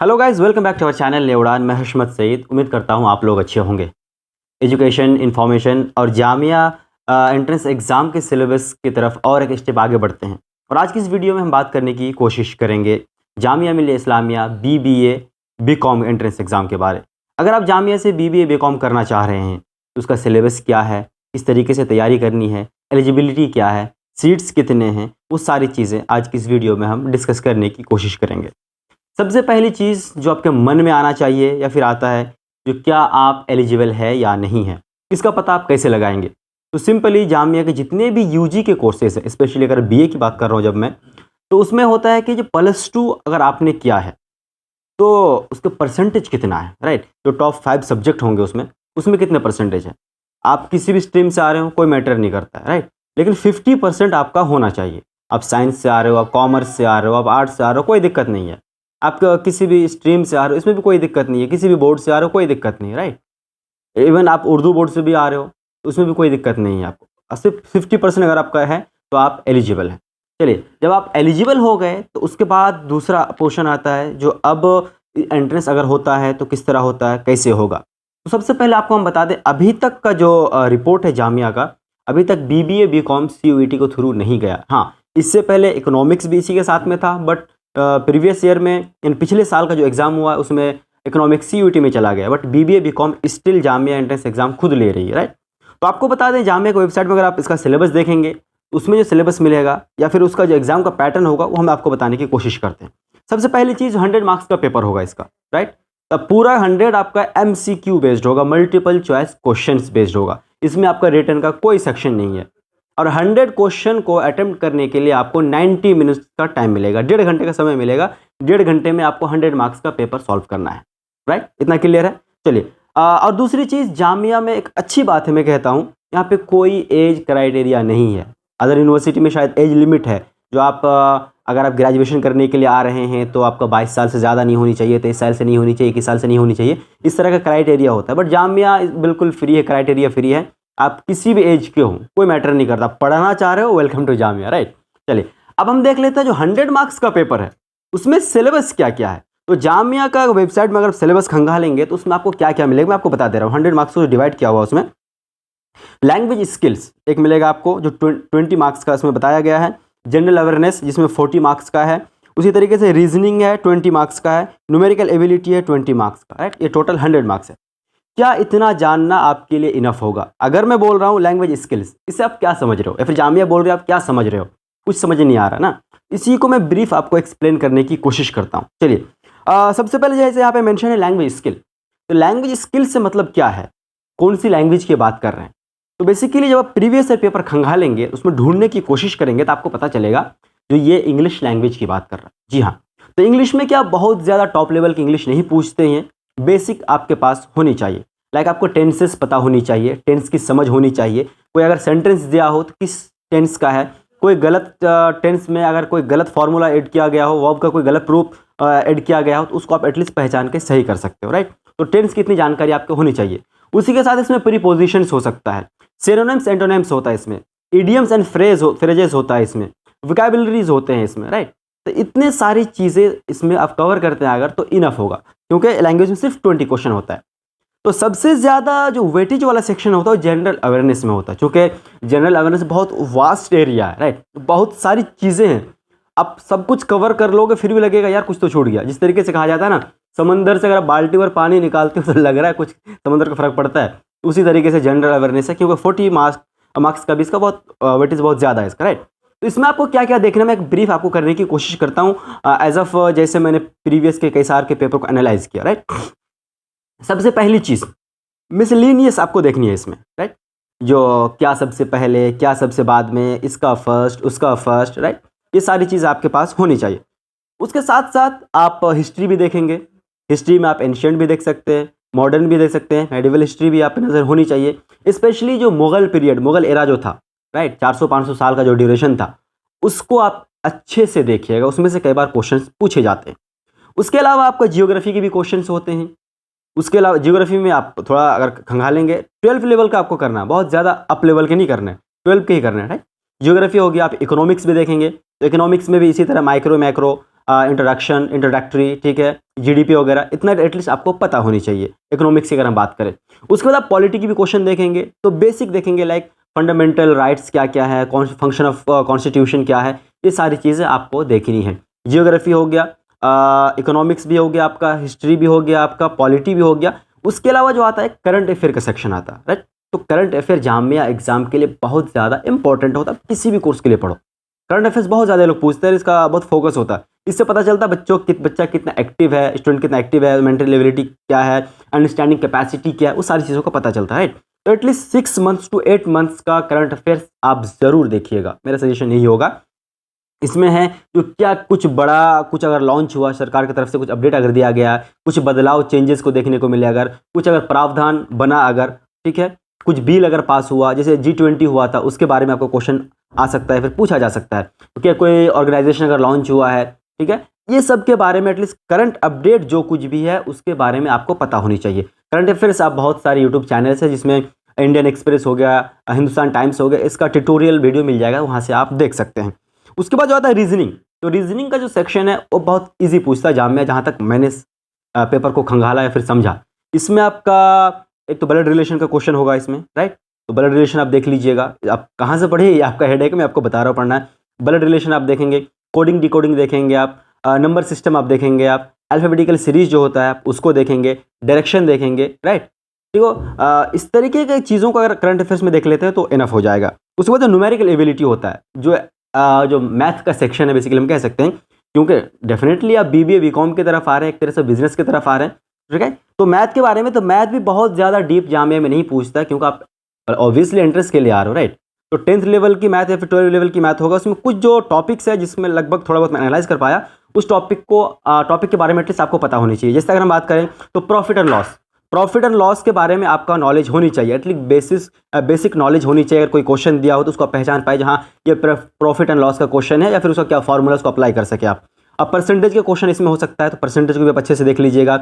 Hello guys, welcome back to our channel नेउड़ान। मैं हशमत सईद। उम्मीद करता हूँ आप लोग अच्छे होंगे। एजुकेशन, इंफॉर्मेशन और जामिया एंट्रेंस एग्ज़ाम के सिलेबस की तरफ और एक स्टेप आगे बढ़ते हैं। और आज की इस वीडियो में हम बात करने की कोशिश करेंगे Jamia Millia Islamia BBA BCom entrance exam के बारे। अगर आप जामिया से बीबीए बीकॉम करना चाह रहे हैं तो उसका सिलेबस क्या है, किस तरीके से तैयारी करनी है, एलिजिबिलिटी क्या है, सीट्स कितने हैं, वो सारी चीज़ें आज की इस वीडियो में हम डिस्कस करने की कोशिश करेंगे। सबसे पहली चीज़ जो आपके मन में आना चाहिए या फिर आता है, जो क्या आप एलिजिबल है या नहीं है, इसका पता आप कैसे लगाएंगे? तो सिंपली जामिया के जितने भी यूजी के कोर्सेज हैं, स्पेशली अगर बीए की बात कर रहा हूँ जब मैं, तो उसमें होता है कि जो +2 अगर आपने किया है तो उसका परसेंटेज कितना है, राइट? जो टॉप 5 सब्जेक्ट होंगे उसमें उसमें कितने परसेंटेज है। आप किसी भी स्ट्रीम से आ रहे हो कोई मैटर नहीं करता है, राइट? लेकिन 50% आपका होना चाहिए। आप साइंस से आ रहे हो, आप कॉमर्स से आ रहे हो, आप आर्ट्स से आ रहे हो, कोई दिक्कत नहीं है। आप किसी भी स्ट्रीम से आ रहे हो, इसमें भी कोई दिक्कत नहीं है। किसी भी बोर्ड से आ रहे हो, कोई दिक्कत नहीं है, राइट? इवन आप उर्दू बोर्ड से भी आ रहे हो तो उसमें भी कोई दिक्कत नहीं है आपको। सिर्फ 50% अगर आपका है तो आप एलिजिबल हैं। चलिए, जब आप एलिजिबल हो गए तो उसके बाद दूसरा पोर्शन आता है, जो अब एंट्रेंस अगर होता है तो किस तरह होता है, कैसे होगा। तो सबसे पहले आपको हम बता दें, अभी तक का जो रिपोर्ट है जामिया का, अभी तक बीबीए बीकॉम सीयूईटी को थ्रू नहीं गया। हाँ, इससे पहले इकोनॉमिक्स भी इसी के साथ में था, बट प्रीवियस ईयर में इन पिछले साल का जो एग्ज़ाम हुआ है उसमें इकोनॉमिक्स सीयूईटी में चला गया, but BBA BCom still Jamia entrance exam खुद ले रही है, राइट? तो आपको बता दें, जामिया की वेबसाइट में अगर आप इसका सिलेबस देखेंगे, उसमें जो सिलेबस मिलेगा या फिर उसका जो एग्ज़ाम का पैटर्न होगा वो हम आपको बताने की कोशिश करते हैं। सबसे पहली चीज़, 100 मार्क्स का पेपर होगा इसका, राइट? तब पूरा 100 आपका MCQ बेस्ड होगा, मल्टीपल चॉइस क्वेश्चन बेस्ड होगा। इसमें आपका रिटर्न का कोई सेक्शन नहीं है। और 100 क्वेश्चन को अटेम्प्ट करने के लिए आपको 90 मिनट्स का टाइम मिलेगा, 1.5 घंटे का समय मिलेगा। 1.5 घंटे में आपको 100 मार्क्स का पेपर सॉल्व करना है, राइट? इतना क्लियर है? चलिए, और दूसरी चीज़, जामिया में एक अच्छी बात है, मैं कहता हूँ, यहाँ पे कोई एज क्राइटेरिया नहीं है। अदर यूनिवर्सिटी में शायद एज लिमिट है, जो आप अगर आप ग्रेजुएशन करने के लिए आ रहे हैं तो आपका 22 साल से ज़्यादा नहीं होनी चाहिए, 23 साल से नहीं होनी चाहिए, 21 साल से नहीं होनी चाहिए। इस तरह का क्राइटेरिया होता है, बट जामिया बिल्कुल फ्री है, क्राइटेरिया फ्री है। आप किसी भी एज के हो, कोई मैटर नहीं करता। पढ़ना चाह रहे हो, वेलकम टू जामिया, राइट? चलिए, अब हम देख लेते हैं जो 100 मार्क्स का पेपर है उसमें सिलेबस क्या क्या है। तो जामिया का वेबसाइट में अगर सिलेबस खंगालेंगे तो उसमें आपको क्या क्या मिलेगा, मैं आपको बता दे रहा हूँ। 100 मार्क्स को डिवाइड किया हुआ उसमें लैंग्वेज स्किल्स एक मिलेगा आपको, जो 20 मार्क्स का इसमें बताया गया है। जनरल अवेयरनेस जिसमें 40 मार्क्स का है। उसी तरीके से रीजनिंग है, 20 मार्क्स का है। न्यूमेरिकल एबिलिटी है, 20 मार्क्स का, राइट? ये टोटल 100 मार्क्स है। क्या इतना जानना आपके लिए इनफ होगा? अगर मैं बोल रहा हूँ लैंग्वेज स्किल्स, इससे आप क्या समझ रहे हो, या फिर जामिया बोल रहे हो आप क्या समझ रहे हो? कुछ समझ नहीं आ रहा ना। इसी को मैं ब्रीफ आपको एक्सप्लेन करने की कोशिश करता हूँ। चलिए, सबसे पहले जैसे यहाँ पे मेंशन है लैंग्वेज स्किल। तो लैंग्वेज स्किल से मतलब क्या है, कौन सी लैंग्वेज की बात कर रहे हैं? तो बेसिकली जब आप प्रीवियस ईयर पेपर खंगालेंगे, उसमें ढूंढने की कोशिश करेंगे, तो आपको पता चलेगा जो ये इंग्लिश लैंग्वेज की बात कर रहा है। जी हाँ, तो इंग्लिश में क्या बहुत ज़्यादा टॉप लेवल की इंग्लिश नहीं पूछते हैं, बेसिक आपके पास होनी चाहिए। लाइक आपको टेंसेस पता होनी चाहिए, टेंस की समझ होनी चाहिए। कोई अगर सेंटेंस दिया हो तो किस टेंस का है, कोई गलत टेंस में अगर कोई गलत फार्मूला ऐड किया गया हो, वर्ब का कोई गलत प्रूफ ऐड किया गया हो, तो उसको आप एटलीस्ट पहचान के सही कर सकते हो, राइट? तो टेंस की इतनी जानकारी आपको होनी चाहिए। उसी के साथ इसमें प्रीपोजिशंस हो सकता है, सिनोनिम्स एंटोनिम्स होता है इसमें, इडियम्स एंड फ्रेजेस होता है इसमें, वोकैबुलरीज होते हैं इसमें, राइट? तो इतने सारी चीज़ें इसमें आप कवर करते हैं अगर, तो इनफ होगा, क्योंकि लैंग्वेज में सिर्फ 20 क्वेश्चन होता है। तो सबसे ज़्यादा जो वेटेज वाला सेक्शन होता है वो जनरल अवेयरनेस में होता है, क्योंकि जनरल अवेयरनेस बहुत वास्ट एरिया है, राइट? बहुत सारी चीज़ें हैं, आप सब कुछ कवर कर लोगे फिर भी लगेगा यार कुछ तो छूट गया। जिस तरीके से कहा जाता है ना, समंदर से अगर आप बाल्टी भर पानी निकालते हो तो लग रहा है कुछ समंदर का फर्क पड़ता है, उसी तरीके से जनरल अवेयरनेस है, क्योंकि 40 मार्क्स का भी इसका बहुत वेटेज बहुत ज़्यादा है इसका, राइट? तो इसमें आपको क्या क्या देखना है, मैं एक ब्रीफ आपको करने की कोशिश करता हूँ एज ऑफ जैसे मैंने प्रीवियस के कई सार के पेपर को एनालाइज किया, राइट? सबसे पहली चीज़, मिसलिनियस आपको देखनी है इसमें, राइट? जो क्या सबसे पहले, क्या सबसे बाद में, इसका फर्स्ट, उसका फर्स्ट, राइट? ये सारी चीज़ आपके पास होनी चाहिए। उसके साथ साथ आप हिस्ट्री भी देखेंगे। हिस्ट्री में आप एंशिएंट भी देख सकते हैं, मॉडर्न भी देख सकते हैं, मेडिवल हिस्ट्री भी आप पे नज़र होनी चाहिए। स्पेशली जो मुग़ल पीरियड, मुग़ल एरा जो था, राइट, 400-500 साल का जो ड्यूरेशन था, उसको आप अच्छे से देखिएगा, उसमें से कई बार क्वेश्चन पूछे जाते हैं। उसके अलावा आपका जियोग्राफी के भी क्वेश्चन होते हैं। उसके अलावा जियोग्राफी में आप थोड़ा अगर खंगालेंगे, 12th लेवल का आपको करना है, बहुत ज़्यादा अप लेवल के नहीं करना है, 12 के ही करना है, राइट? जियोग्राफी हो गया। आप इकोनॉमिक्स भी देखेंगे, तो इकोनॉमिक्स में भी इसी तरह माइक्रो मैक्रो इंट्रोडक्शन, इंट्रोडक्टरी, ठीक है, जीडीपी वगैरह, इतना एटलीस्ट आपको पता होनी चाहिए इकोनॉमिक्स की अगर हम बात करें। उसके बाद आप पॉलिटी की भी क्वेश्चन देखेंगे, तो बेसिक देखेंगे लाइक फंडामेंटल राइट्स क्या क्या है, फंक्शन ऑफ कॉन्स्टिट्यूशन क्या है, ये सारी चीज़ें आपको देखनी है। जियोग्राफी हो गया, इकोनॉमिक्स भी हो गया आपका, हिस्ट्री भी हो गया आपका, पॉलिटी भी हो गया। उसके अलावा जो आता है करंट अफेयर का सेक्शन आता है, राइट। तो करंट अफेयर जामिया एग्जाम के लिए बहुत ज़्यादा इंपॉर्टेंट होता है, किसी भी कोर्स के लिए पढ़ो। करंट अफेयर्स बहुत ज़्यादा लोग पूछते हैं, इसका बहुत फोकस होता है। इससे पता चलता है बच्चा कितना एक्टिव है, स्टूडेंट कितना एक्टिव है, मेंटल एबिलिटी क्या है, अंडरस्टैंडिंग कैपेसिटी क्या है, वो सारी चीज़ों का पता चलता है, राइट। तो एटलीस्ट 6 मंथ्स टू 8 मंथ्स का करंट अफेयर्स आप ज़रूर देखिएगा, मेरा सजेशन यही होगा। इसमें है जो क्या कुछ बड़ा कुछ अगर लॉन्च हुआ, सरकार की तरफ से कुछ अपडेट अगर दिया गया, कुछ बदलाव चेंजेस को देखने को मिले, अगर कुछ अगर प्रावधान बना, अगर ठीक है, कुछ बिल अगर पास हुआ, जैसे G20 हुआ था, उसके बारे में आपको क्वेश्चन आ सकता है, फिर पूछा जा सकता है। तो क्या कोई ऑर्गेनाइजेशन अगर लॉन्च हुआ है, ठीक है, ये सब के बारे में एटलीस्ट करंट अपडेट जो कुछ भी है उसके बारे में आपको पता होनी चाहिए। करंट अफेयर्स आप बहुत सारे यूट्यूब चैनल्स है, जिसमें इंडियन एक्सप्रेस हो गया, हिंदुस्तान टाइम्स हो गया, इसका ट्यूटोरियल वीडियो मिल जाएगा, वहाँ से आप देख सकते हैं। उसके बाद जो आता है रीजनिंग, तो रीजनिंग का जो सेक्शन है वो बहुत इजी पूछता है जामिया, जहाँ तक मैंने पेपर को खंगाला या फिर समझा। इसमें आपका एक तो ब्लड रिलेशन का क्वेश्चन होगा इसमें, राइट। तो ब्लड रिलेशन आप देख लीजिएगा, आप कहाँ से पढ़े ये आपका हेडेक, मैं आपको बता रहा हूँ पढ़ना है। ब्लड रिलेशन आप देखेंगे, कोडिंग डिकोडिंग देखेंगे आप, नंबर सिस्टम आप देखेंगे, आप अल्फाबेटिकल सीरीज जो होता है आप उसको देखेंगे, डायरेक्शन देखेंगे, राइट। ठीक हो, इस तरीके की चीज़ों को अगर करंट अफेयर्स में देख लेते हैं तो इनफ हो जाएगा। उसके बाद जो न्यूमेरिकल एबिलिटी होता है, जो मैथ का सेक्शन है बेसिकली हम कह सकते हैं, क्योंकि डेफिनेटली आप BBA BCom की तरफ आ रहे हैं, एक तरह से बिजनेस की तरफ आ रहे हैं, ठीक है। तो मैथ के बारे में, तो मैथ भी बहुत ज़्यादा डीप जामिया में नहीं पूछता है, क्योंकि आप ऑब्वियसली इंटरेस्ट के लिए आ रहे हो, राइट। तो 10th लेवल की मैथ या फिर 12th लेवल की मैथ होगा, उसमें कुछ जो टॉपिक्स है जिसमें लगभग थोड़ा बहुत मैं एनालाइज कर पाया, उस टॉपिक के बारे में एटलीस्ट आपको पता होनी चाहिए। जैसे अगर हम बात करें तो प्रॉफिट एंड लॉस के बारे में आपका नॉलेज होनी चाहिए, एटलीस्ट बेसिक नॉलेज होनी चाहिए। अगर कोई क्वेश्चन दिया हो तो उसको आप पहचान पाए, जहाँ ये प्रॉफिट एंड लॉस का क्वेश्चन है, या फिर उसका क्या फॉर्मूला उसको अप्लाई कर सके आप। अब परसेंटेज के क्वेश्चन इसमें हो सकता है, तो परसेंटेज को भी आप अच्छे से देख लीजिएगा।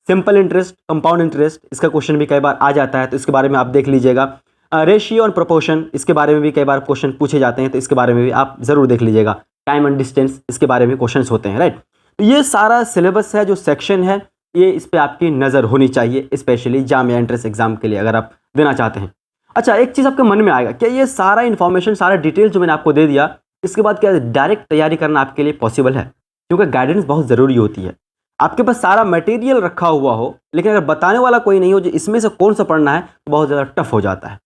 सिंपल इंटरेस्ट, कंपाउंड इंटरेस्ट, इसका क्वेश्चन भी कई बार आ जाता है, तो इसके बारे में आप देख लीजिएगा। रेशियो एंड प्रोपोर्शन, इसके बारे में भी कई बार क्वेश्चन पूछे जाते हैं, तो इसके बारे में भी आप ज़रूर देख लीजिएगा। टाइम एंड डिस्टेंस, इसके बारे में क्वेश्चंस होते हैं, राइट। तो ये सारा सिलेबस है, जो सेक्शन है, ये इस पर आपकी नज़र होनी चाहिए, स्पेशली जामिया एंट्रेंस एग्जाम के लिए अगर आप देना चाहते हैं। अच्छा, एक चीज़ आपके मन में आएगा, क्या ये सारा इन्फॉर्मेशन, सारा डिटेल जो मैंने आपको दे दिया, इसके बाद क्या डायरेक्ट तैयारी करना आपके लिए पॉसिबल है? क्योंकि गाइडेंस बहुत ज़रूरी होती है। आपके पास सारा मटेरियल रखा हुआ हो, लेकिन अगर बताने वाला कोई नहीं हो जो इसमें से कौन सा पढ़ना है, तो बहुत ज़्यादा टफ हो जाता है।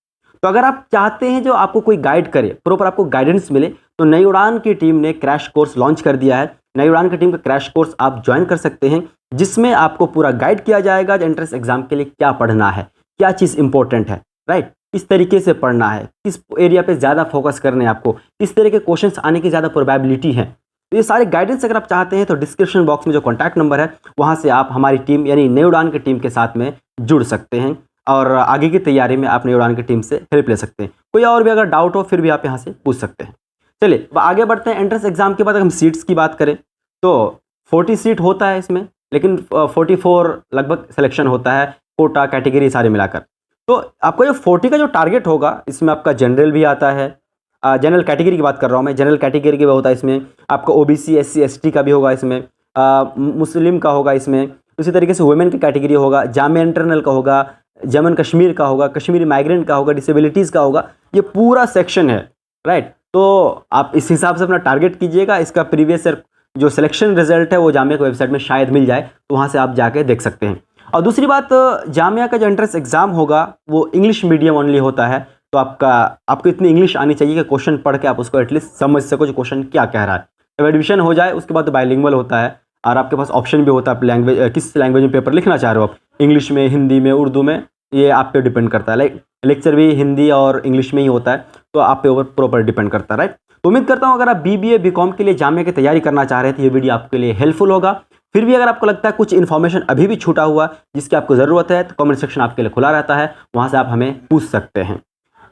तो अगर आप चाहते हैं जो आपको कोई गाइड करे, प्रॉपर आपको गाइडेंस मिले, तो नई उड़ान की टीम ने क्रैश कोर्स लॉन्च कर दिया है। नई उड़ान की टीम का क्रैश कोर्स आप ज्वाइन कर सकते हैं, जिसमें आपको पूरा गाइड किया जाएगा एंट्रेंस एग्जाम के लिए क्या पढ़ना है, क्या चीज़ इंपॉर्टेंट है, राइट, किस तरीके से पढ़ना है, किस एरिया पे ज़्यादा फोकस करने हैं आपको, किस तरह के क्वेश्चंस आने की ज़्यादा प्रोबेबिलिटी है। तो ये सारे गाइडेंस अगर आप चाहते हैं तो डिस्क्रिप्शन बॉक्स में जो कॉन्टैक्ट नंबर है, वहाँ से आप हमारी टीम यानी नई उड़ान की टीम के साथ में जुड़ सकते हैं, और आगे की तैयारी में आप नई उड़ान की टीम से हेल्प ले सकते हैं। कोई और भी अगर डाउट हो फिर भी आप यहाँ से पूछ सकते हैं। चलिए आगे बढ़ते हैं। एंट्रेंस एग्जाम के बाद अगर हम सीट्स की बात करें तो 40 सीट होता है इसमें, लेकिन 44 लगभग सिलेक्शन होता है, कोटा कैटेगरी सारे मिलाकर। तो आपका जो 40 का जो टारगेट होगा, इसमें आपका जनरल भी आता है, जनरल कैटेगरी की बात कर रहा हूँ मैं, जनरल कैटेगरी का होता है इसमें, आपका OBC SC ST का भी होगा इसमें, मुस्लिम का होगा इसमें, उसी तरीके से वुमेन की कैटेगरी होगा, जामिया इंटरनल का होगा, जम्मू कश्मीर का होगा, कश्मीरी माइग्रेंट का होगा, डिसेबिलिटीज़ का होगा, ये पूरा सेक्शन है, राइट। तो आप इस हिसाब से अपना टारगेट कीजिएगा। इसका प्रीवियस ईयर जो सिलेक्शन रिजल्ट है वो जामिया की वेबसाइट में शायद मिल जाए, तो वहाँ से आप जाके देख सकते हैं। और दूसरी बात, जामिया का जो एंट्रेंस एग्ज़ाम होगा वो इंग्लिश मीडियम ओनली होता है, तो आपको इतनी इंग्लिश आनी चाहिए कि क्वेश्चन पढ़ के आप उसको एटलीस्ट समझ सको जो क्वेश्चन क्या कह रहा है। जब एडमिशन हो जाए उसके बाद तो बाइलिंगुअल होता है, और आपके पास ऑप्शन भी होता है, आप लैंग्वेज किस लैंग्वेज में पेपर लिखना चाह रहे हो, आप इंग्लिश में, हिंदी में, उर्दू में, ये आप पे डिपेंड करता है। लाइक लेक्चर भी हिंदी और इंग्लिश में ही होता है, तो आप पे ऊपर प्रॉपर डिपेंड करता है, राइट। तो उम्मीद करता हूँ अगर आप BBA BCom के लिए जामिया की तैयारी करना चाह रहे हैं तो ये वीडियो आपके लिए हेल्पफुल होगा। फिर भी अगर आपको लगता है कुछ इन्फॉर्मेशन अभी भी छूटा हुआ जिसकी आपको ज़रूरत है, तो कमेंट सेक्शन आपके लिए खुला रहता है, वहाँ से आप हमें पूछ सकते हैं।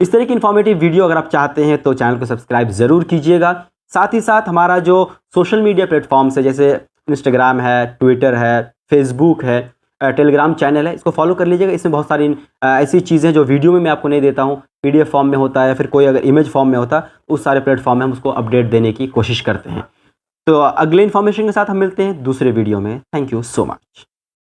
इस तरह की इन्फॉर्मेटिव वीडियो अगर आप चाहते हैं तो चैनल को सब्सक्राइब ज़रूर कीजिएगा। साथ ही साथ हमारा जो सोशल मीडिया प्लेटफॉर्म्स है, जैसे इंस्टाग्राम है, ट्विटर है, फेसबुक है, टेलीग्राम चैनल है, इसको फॉलो कर लीजिएगा। इसमें बहुत सारी ऐसी चीज़ें जो वीडियो में मैं आपको नहीं देता हूँ, PDF फॉर्म में होता है, फिर कोई अगर इमेज फॉर्म में होता है, उस सारे प्लेटफॉर्म में हम उसको अपडेट देने की कोशिश करते हैं। तो अगले इन्फॉर्मेशन के साथ हम मिलते हैं दूसरे वीडियो में। Thank you so much.